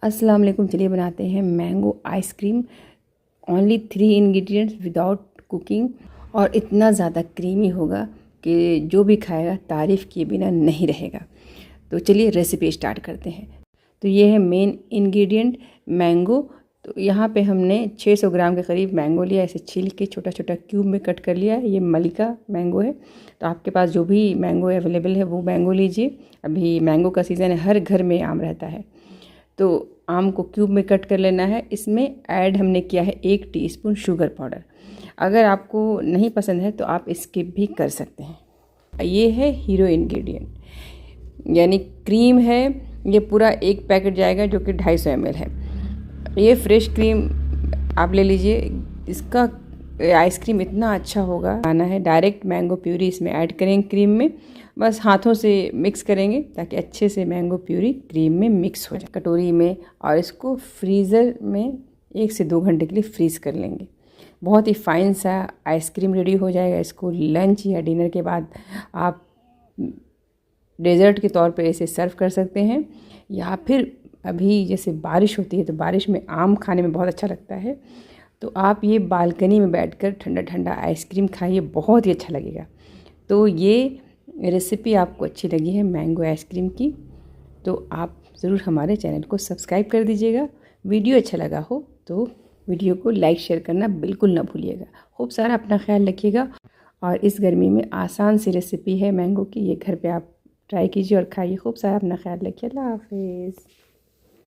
अस्सलाम वालेकुम। चलिए बनाते हैं mango ice cream. Only 3 ingredients without cooking, और इतना ज़्यादा क्रीमी होगा कि जो भी खाएगा तारीफ़ किए बिना नहीं रहेगा। तो चलिए रेसिपी स्टार्ट करते हैं। तो ये है मेन इंग्रेडिएंट मैंगो। तो यहाँ पे हमने 600 ग्राम के करीब मैंगो लिया, इसे छील के छोटा छोटा क्यूब में कट कर लिया। ये मलिका मैंगो है, तो आपके पास जो भी मैंगो अवेलेबल है वो मैंगो लीजिए। अभी मैंगो का सीज़न है, हर घर में आम रहता है। तो आम को क्यूब में कट कर लेना है। इसमें ऐड हमने किया है 1 टीस्पून शुगर पाउडर। अगर आपको नहीं पसंद है तो आप स्किप भी कर सकते हैं। ये है हीरो इंग्रेडिएंट, यानी क्रीम है। ये पूरा एक पैकेट जाएगा जो कि 250 ml है। ये फ्रेश क्रीम आप ले लीजिए। इसका आइसक्रीम इतना अच्छा होगा। आना है डायरेक्ट मैंगो प्यूरी इसमें ऐड करेंगे क्रीम में, बस हाथों से मिक्स करेंगे ताकि अच्छे से मैंगो प्यूरी क्रीम में मिक्स हो जाए कटोरी में। और इसको फ्रीज़र में 1 से 2 घंटे के लिए फ्रीज़ कर लेंगे। बहुत ही फाइन सा आइसक्रीम रेडी हो जाएगा। इसको लंच या डिनर के बाद आप डेज़र्ट के तौर पे इसे सर्व कर सकते हैं, या फिर अभी जैसे बारिश होती है तो बारिश में आम खाने में बहुत अच्छा लगता है। तो आप ये बालकनी में बैठकर ठंडा ठंडा आइसक्रीम खाइए, बहुत ही अच्छा लगेगा। तो ये रेसिपी आपको अच्छी लगी है मैंगो आइसक्रीम की, तो आप ज़रूर हमारे चैनल को सब्सक्राइब कर दीजिएगा। वीडियो अच्छा लगा हो तो वीडियो को लाइक शेयर करना बिल्कुल ना भूलिएगा। खूब सारा अपना ख्याल रखिएगा। और इस गर्मी में आसान सी रेसिपी है मैंगो की, ये घर पे आप ट्राई कीजिए और खाइए। खूब सारा अपना ख्याल रखिए। अल्लाह हाफिज़।